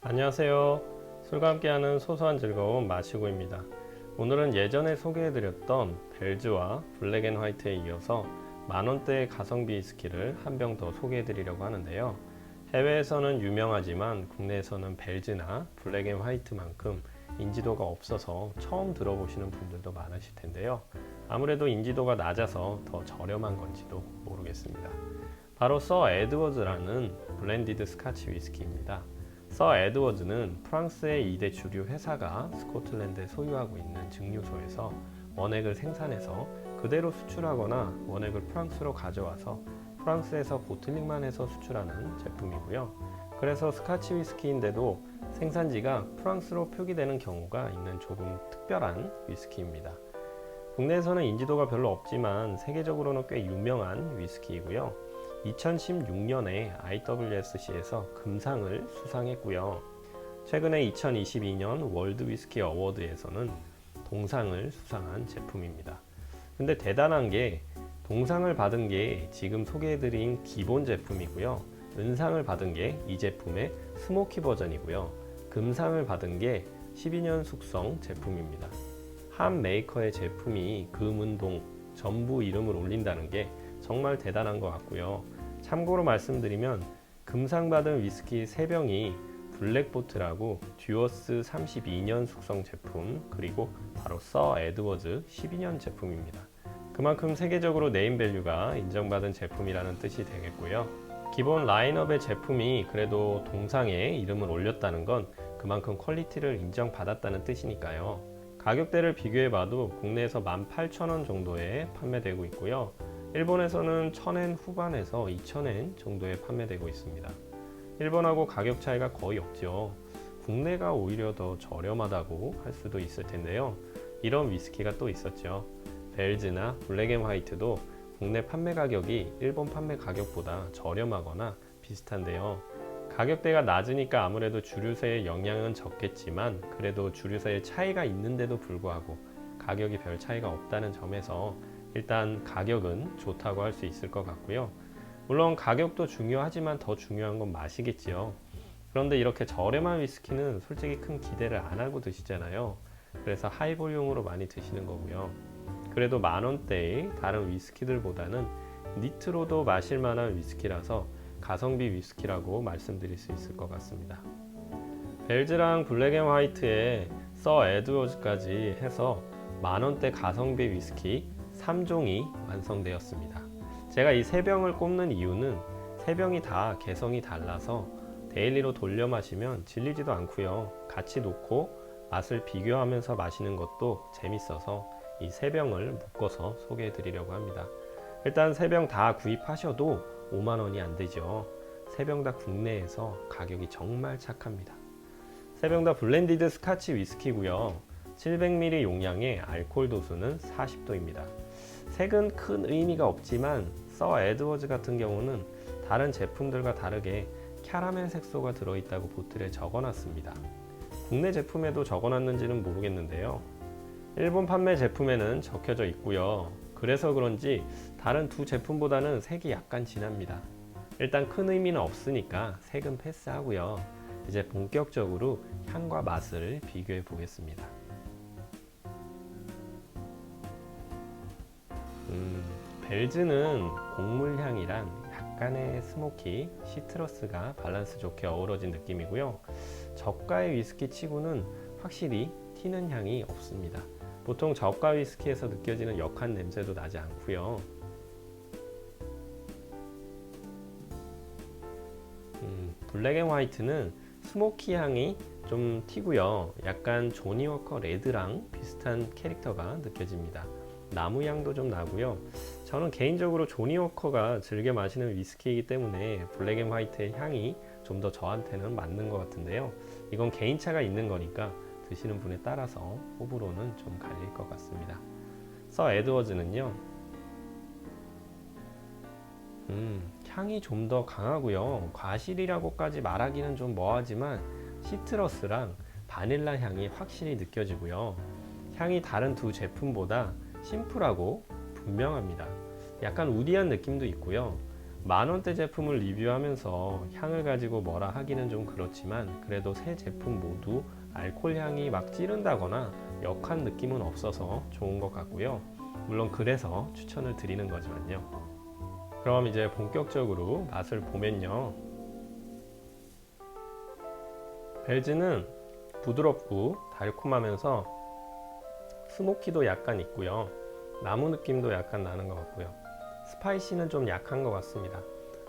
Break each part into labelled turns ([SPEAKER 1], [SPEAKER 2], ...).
[SPEAKER 1] 안녕하세요. 술과 함께하는 소소한 즐거움 마시고입니다. 오늘은 예전에 소개해드렸던 벨즈와 블랙앤화이트에 이어서 만원대의 가성비 위스키를 한 병 더 소개해드리려고 하는데요. 해외에서는 유명하지만 국내에서는 벨즈나 블랙앤화이트만큼 인지도가 없어서 처음 들어보시는 분들도 많으실 텐데요. 아무래도 인지도가 낮아서 더 저렴한 건지도 모르겠습니다. 바로 서 에드워즈라는 블렌디드 스카치 위스키입니다. 서 에드워즈는 프랑스의 2대 주류 회사가 스코틀랜드에 소유하고 있는 증류소에서 원액을 생산해서 그대로 수출하거나 원액을 프랑스로 가져와서 프랑스에서 보틀링만 해서 수출하는 제품이고요. 그래서 스카치 위스키인데도 생산지가 프랑스로 표기되는 경우가 있는 조금 특별한 위스키입니다. 국내에서는 인지도가 별로 없지만 세계적으로는 꽤 유명한 위스키이고요. 2016년에 IWSC에서 금상을 수상했고요. 최근에 2022년 월드 위스키 어워드에서는 동상을 수상한 제품입니다. 근데 대단한 게 동상을 받은 게 지금 소개해드린 기본 제품이고요. 은상을 받은 게 이 제품의 스모키 버전이고요. 금상을 받은 게 12년 숙성 제품입니다. 한 메이커의 제품이 금은동 전부 이름을 올린다는 게 정말 대단한 것 같고요. 참고로 말씀드리면 금상 받은 위스키 3병이 블랙보트라고 듀어스 32년 숙성 제품, 그리고 바로 서 에드워즈 12년 제품입니다. 그만큼 세계적으로 네임밸류가 인정받은 제품이라는 뜻이 되겠고요. 기본 라인업의 제품이 그래도 동상에 이름을 올렸다는 건 그만큼 퀄리티를 인정받았다는 뜻이니까요. 가격대를 비교해봐도 국내에서 18,000원 정도에 판매되고 있고요. 일본에서는 1000엔 후반에서 2000엔 정도에 판매되고 있습니다. 일본하고 가격 차이가 거의 없죠. 국내가 오히려 더 저렴하다고 할 수도 있을 텐데요. 이런 위스키가 또 있었죠. 벨즈나 블랙앤화이트도 국내 판매 가격이 일본 판매 가격보다 저렴하거나 비슷한데요. 가격대가 낮으니까 아무래도 주류세의 영향은 적겠지만 그래도 주류세의 차이가 있는데도 불구하고 가격이 별 차이가 없다는 점에서 일단 가격은 좋다고 할 수 있을 것 같고요. 물론 가격도 중요하지만 더 중요한 건 맛이겠지요. 그런데 이렇게 저렴한 위스키는 솔직히 큰 기대를 안 하고 드시잖아요. 그래서 하이볼륨으로 많이 드시는 거고요. 그래도 만원대의 다른 위스키들보다는 니트로도 마실 만한 위스키라서 가성비 위스키라고 말씀드릴 수 있을 것 같습니다. 벨즈랑 블랙앤화이트에 서 에드워즈까지 해서 만원대 가성비 위스키 3종이 완성되었습니다. 제가 이 3병을 꼽는 이유는 3병이 다 개성이 달라서 데일리로 돌려 마시면 질리지도 않고요. 같이 놓고 맛을 비교하면서 마시는 것도 재밌어서 이 3병을 묶어서 소개해 드리려고 합니다. 일단 3병 다 구입하셔도 5만원이 안 되죠. 3병 다 국내에서 가격이 정말 착합니다. 3병 다 블렌디드 스카치 위스키고요. 700ml 용량의 알코올 도수는 40도입니다. 색은 큰 의미가 없지만 서 에드워즈 같은 경우는 다른 제품들과 다르게 캐러멜 색소가 들어있다고 보틀에 적어놨습니다. 국내 제품에도 적어놨는지는 모르겠는데요. 일본 판매 제품에는 적혀져 있고요. 그래서 그런지 다른 두 제품보다는 색이 약간 진합니다. 일단 큰 의미는 없으니까 색은 패스하고요. 이제 본격적으로 향과 맛을 비교해 보겠습니다. 벨즈는 곡물향이랑 약간의 스모키, 시트러스가 밸런스 좋게 어우러진 느낌이고요. 저가의 위스키 치고는 확실히 튀는 향이 없습니다. 보통 저가 위스키에서 느껴지는 역한 냄새도 나지 않고요. 블랙앤화이트는 스모키 향이 좀 튀고요. 약간 조니워커 레드랑 비슷한 캐릭터가 느껴집니다. 나무 향도 좀 나고요. 저는 개인적으로 조니워커가 즐겨 마시는 위스키이기 때문에 블랙앤화이트의 향이 좀 더 저한테는 맞는 것 같은데요. 이건 개인차가 있는 거니까 드시는 분에 따라서 호불호는 좀 갈릴 것 같습니다. 서 에드워즈는요, 향이 좀 더 강하고요. 과실이라고까지 말하기는 좀 뭐하지만 시트러스랑 바닐라 향이 확실히 느껴지고요. 향이 다른 두 제품보다 심플하고 분명합니다. 약간 우디한 느낌도 있고요. 만원대 제품을 리뷰하면서 향을 가지고 뭐라 하기는 좀 그렇지만 그래도 세 제품 모두 알코올 향이 막 찌른다거나 역한 느낌은 없어서 좋은 것 같고요. 물론 그래서 추천을 드리는 거지만요. 그럼 이제 본격적으로 맛을 보면요. 벨즈는 부드럽고 달콤하면서 스모키도 약간 있고요. 나무 느낌도 약간 나는 것 같고요. 스파이시는 좀 약한 것 같습니다.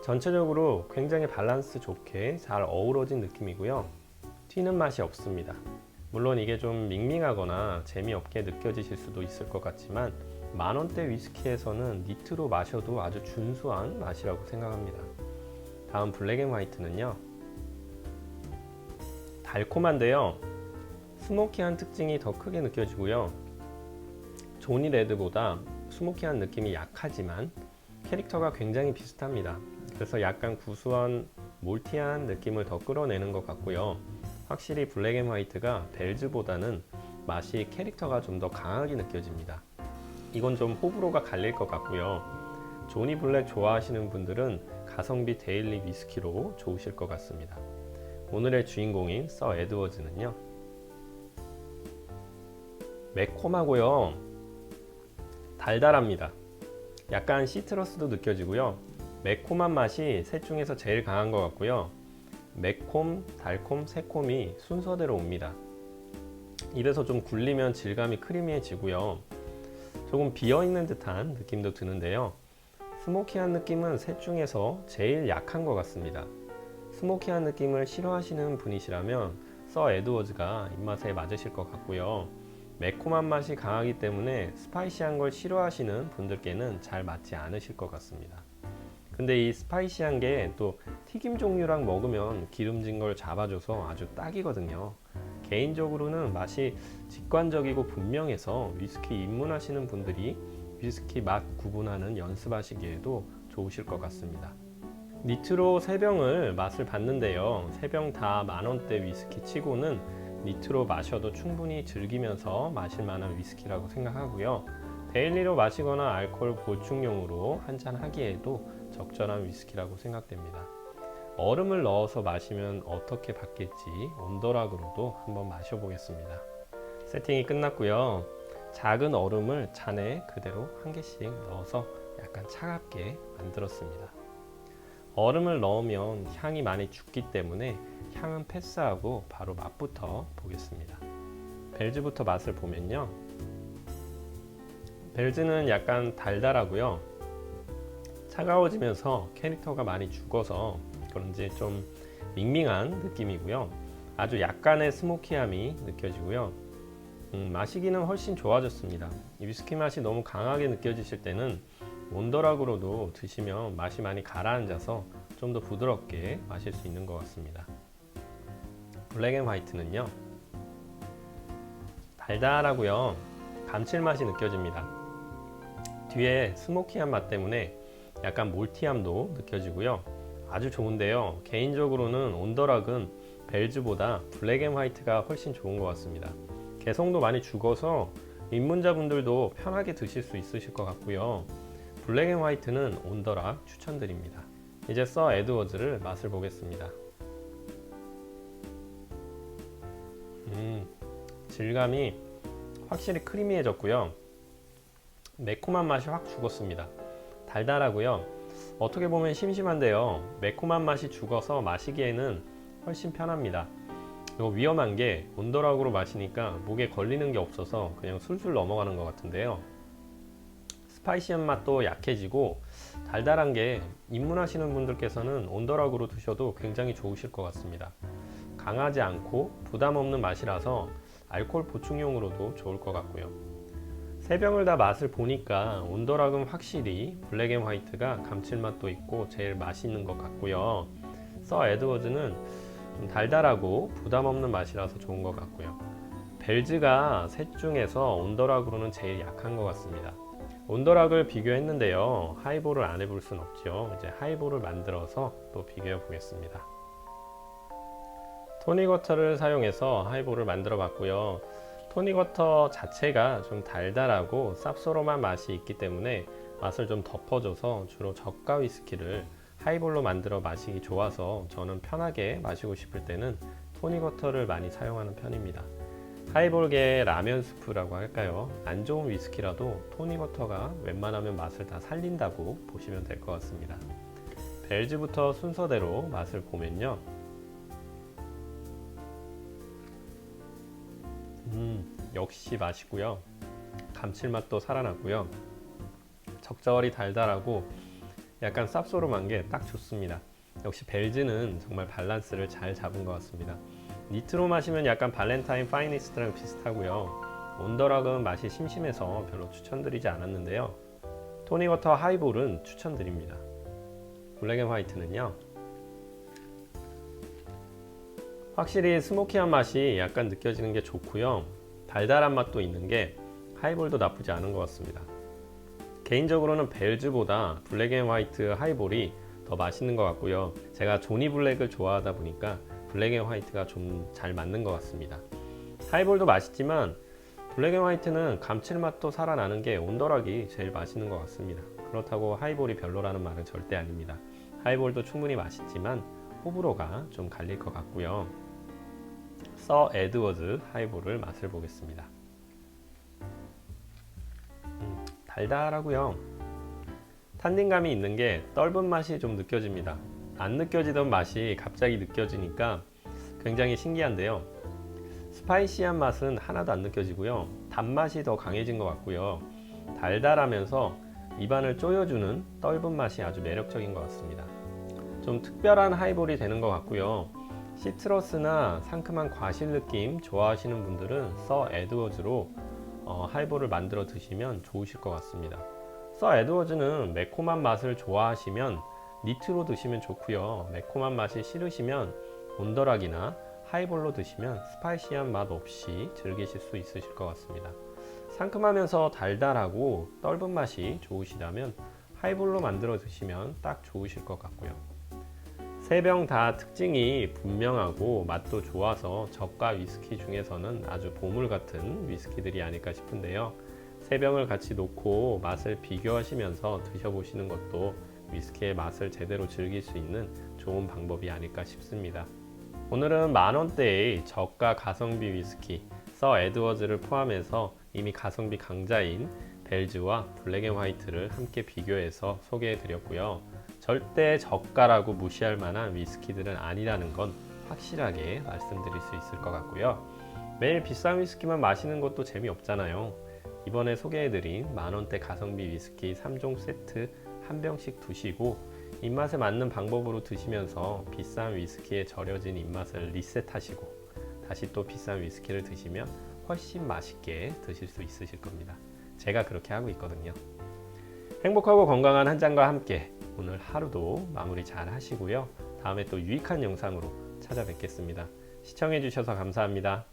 [SPEAKER 1] 전체적으로 굉장히 밸런스 좋게 잘 어우러진 느낌이고요. 튀는 맛이 없습니다. 물론 이게 좀 밍밍하거나 재미없게 느껴지실 수도 있을 것 같지만 만원대 위스키에서는 니트로 마셔도 아주 준수한 맛이라고 생각합니다. 다음 블랙앤화이트는요, 달콤한데요, 스모키한 특징이 더 크게 느껴지고요. 조니 레드보다 스모키한 느낌이 약하지만 캐릭터가 굉장히 비슷합니다. 그래서 약간 구수한 몰티한 느낌을 더 끌어내는 것 같고요. 확실히 블랙앤화이트가 벨즈보다는 맛이 캐릭터가 좀 더 강하게 느껴집니다. 이건 좀 호불호가 갈릴 것 같고요. 조니 블랙 좋아하시는 분들은 가성비 데일리 위스키로 좋으실 것 같습니다. 오늘의 주인공인 서 에드워즈는요, 매콤하고요, 달달합니다. 약간 시트러스도 느껴지고요. 매콤한 맛이 셋 중에서 제일 강한 것 같고요. 매콤, 달콤, 새콤이 순서대로 옵니다. 입에서 좀 굴리면 질감이 크리미해지고요. 조금 비어있는 듯한 느낌도 드는데요. 스모키한 느낌은 셋 중에서 제일 약한 것 같습니다. 스모키한 느낌을 싫어하시는 분이시라면 서 에드워즈가 입맛에 맞으실 것 같고요. 매콤한 맛이 강하기 때문에 스파이시한 걸 싫어하시는 분들께는 잘 맞지 않으실 것 같습니다. 근데 이 스파이시한 게 또 튀김 종류랑 먹으면 기름진 걸 잡아줘서 아주 딱이거든요. 개인적으로는 맛이 직관적이고 분명해서 위스키 입문하시는 분들이 위스키 맛 구분하는 연습하시기에도 좋으실 것 같습니다. 니트로 3병을 맛을 봤는데요. 3병 다 만원대 위스키 치고는 니트로 마셔도 충분히 즐기면서 마실 만한 위스키라고 생각하고요. 데일리로 마시거나 알코올 보충용으로 한잔 하기에도 적절한 위스키라고 생각됩니다. 얼음을 넣어서 마시면 어떻게 바뀔지 온더락으로도 한번 마셔보겠습니다. 세팅이 끝났고요. 작은 얼음을 잔에 그대로 한 개씩 넣어서 약간 차갑게 만들었습니다. 얼음을 넣으면 향이 많이 죽기 때문에 향은 패스하고 바로 맛부터 보겠습니다. 벨즈부터 맛을 보면요, 벨즈는 약간 달달하고요. 차가워지면서 캐릭터가 많이 죽어서 그런지 좀 밍밍한 느낌이고요. 아주 약간의 스모키함이 느껴지고요. 마시기는 훨씬 좋아졌습니다. 이 위스키 맛이 너무 강하게 느껴지실 때는 온더락으로도 드시면 맛이 많이 가라앉아서 좀 더 부드럽게 마실 수 있는 것 같습니다. 블랙앤화이트는요, 달달하고요, 감칠맛이 느껴집니다. 뒤에 스모키한 맛 때문에 약간 몰티함도 느껴지고요. 아주 좋은데요. 개인적으로는 온더락은 벨즈보다 블랙앤화이트가 훨씬 좋은 것 같습니다. 개성도 많이 죽어서 입문자분들도 편하게 드실 수 있으실 것 같고요. 블랙앤화이트는 온더락 추천드립니다. 이제 서 에드워즈를 맛을 보겠습니다. 질감이 확실히 크리미해졌고요. 매콤한 맛이 확 죽었습니다. 달달하고요. 어떻게 보면 심심한데요. 매콤한 맛이 죽어서 마시기에는 훨씬 편합니다. 이거 위험한 게 온더락으로 마시니까 목에 걸리는 게 없어서 그냥 술술 넘어가는 것 같은데요. 스파이시한 맛도 약해지고 달달한 게 입문하시는 분들께서는 온더락으로 드셔도 굉장히 좋으실 것 같습니다. 강하지 않고 부담 없는 맛이라서 알코올 보충용으로도 좋을 것 같고요. 3병을 다 맛을 보니까 온더락은 확실히 블랙앤화이트가 감칠맛도 있고 제일 맛있는 것 같고요. 서 에드워즈는 좀 달달하고 부담 없는 맛이라서 좋은 것 같고요. 벨즈가 셋 중에서 온더락으로는 제일 약한 것 같습니다. 온더락을 비교했는데요. 하이볼을 안 해볼 순 없죠. 이제 하이볼을 만들어서 또 비교해 보겠습니다. 토닉워터를 사용해서 하이볼을 만들어 봤고요. 토닉워터 자체가 좀 달달하고 쌉소름한 맛이 있기 때문에 맛을 좀 덮어줘서 주로 저가 위스키를 하이볼로 만들어 마시기 좋아서 저는 편하게 마시고 싶을 때는 토닉워터를 많이 사용하는 편입니다. 하이볼계 라면 스프라고 할까요? 안 좋은 위스키라도 토닉워터가 웬만하면 맛을 다 살린다고 보시면 될 것 같습니다. 벨즈부터 순서대로 맛을 보면요. 역시 맛있고요. 감칠맛도 살아나고요. 적절히 달달하고 약간 쌉소름한 게 딱 좋습니다. 역시 벨즈는 정말 밸런스를 잘 잡은 것 같습니다. 니트로 마시면 약간 발렌타인 파이니스트랑 비슷하고요. 온더락은 맛이 심심해서 별로 추천드리지 않았는데요. 토닉워터 하이볼은 추천드립니다. 블랙앤화이트는요, 확실히 스모키한 맛이 약간 느껴지는 게 좋고요. 달달한 맛도 있는 게 하이볼도 나쁘지 않은 것 같습니다. 개인적으로는 벨즈보다 블랙앤화이트 하이볼이 더 맛있는 것 같고요. 제가 조니 블랙을 좋아하다 보니까 블랙앤화이트가 좀 잘 맞는 것 같습니다. 하이볼도 맛있지만 블랙앤화이트는 감칠맛도 살아나는 게 온더락이 제일 맛있는 것 같습니다. 그렇다고 하이볼이 별로라는 말은 절대 아닙니다. 하이볼도 충분히 맛있지만 호불호가 좀 갈릴 것 같고요. 서 에드워즈 하이볼을 맛을 보겠습니다. 달달하고요. 탄닌감이 있는 게 떫은 맛이 좀 느껴집니다. 안 느껴지던 맛이 갑자기 느껴지니까 굉장히 신기한데요. 스파이시한 맛은 하나도 안 느껴지고요. 단맛이 더 강해진 것 같고요. 달달하면서 입안을 조여주는 떫은 맛이 아주 매력적인 것 같습니다. 좀 특별한 하이볼이 되는 것 같고요. 시트러스나 상큼한 과실 느낌 좋아하시는 분들은 서 에드워즈로 하이볼을 만들어 드시면 좋으실 것 같습니다. 서 에드워즈는 매콤한 맛을 좋아하시면 니트로 드시면 좋고요. 매콤한 맛이 싫으시면 온더락이나 하이볼로 드시면 스파이시한 맛 없이 즐기실 수 있으실 것 같습니다. 상큼하면서 달달하고 떫은 맛이 좋으시다면 하이볼로 만들어 드시면 딱 좋으실 것 같고요. 세 병 다 특징이 분명하고 맛도 좋아서 저가 위스키 중에서는 아주 보물 같은 위스키들이 아닐까 싶은데요. 세 병을 같이 놓고 맛을 비교하시면서 드셔보시는 것도 위스키의 맛을 제대로 즐길 수 있는 좋은 방법이 아닐까 싶습니다. 오늘은 만원대의 저가 가성비 위스키 서 에드워즈를 포함해서 이미 가성비 강자인 벨즈와 블랙앤화이트를 함께 비교해서 소개해 드렸고요. 절대 저가라고 무시할 만한 위스키들은 아니라는 건 확실하게 말씀드릴 수 있을 것 같고요. 매일 비싼 위스키만 마시는 것도 재미없잖아요. 이번에 소개해드린 만원대 가성비 위스키 3종 세트 한 병씩 두시고 입맛에 맞는 방법으로 드시면서 비싼 위스키에 절여진 입맛을 리셋하시고 다시 또 비싼 위스키를 드시면 훨씬 맛있게 드실 수 있으실 겁니다. 제가 그렇게 하고 있거든요. 행복하고 건강한 한 잔과 함께 오늘 하루도 마무리 잘 하시고요. 다음에 또 유익한 영상으로 찾아뵙겠습니다. 시청해 주셔서 감사합니다.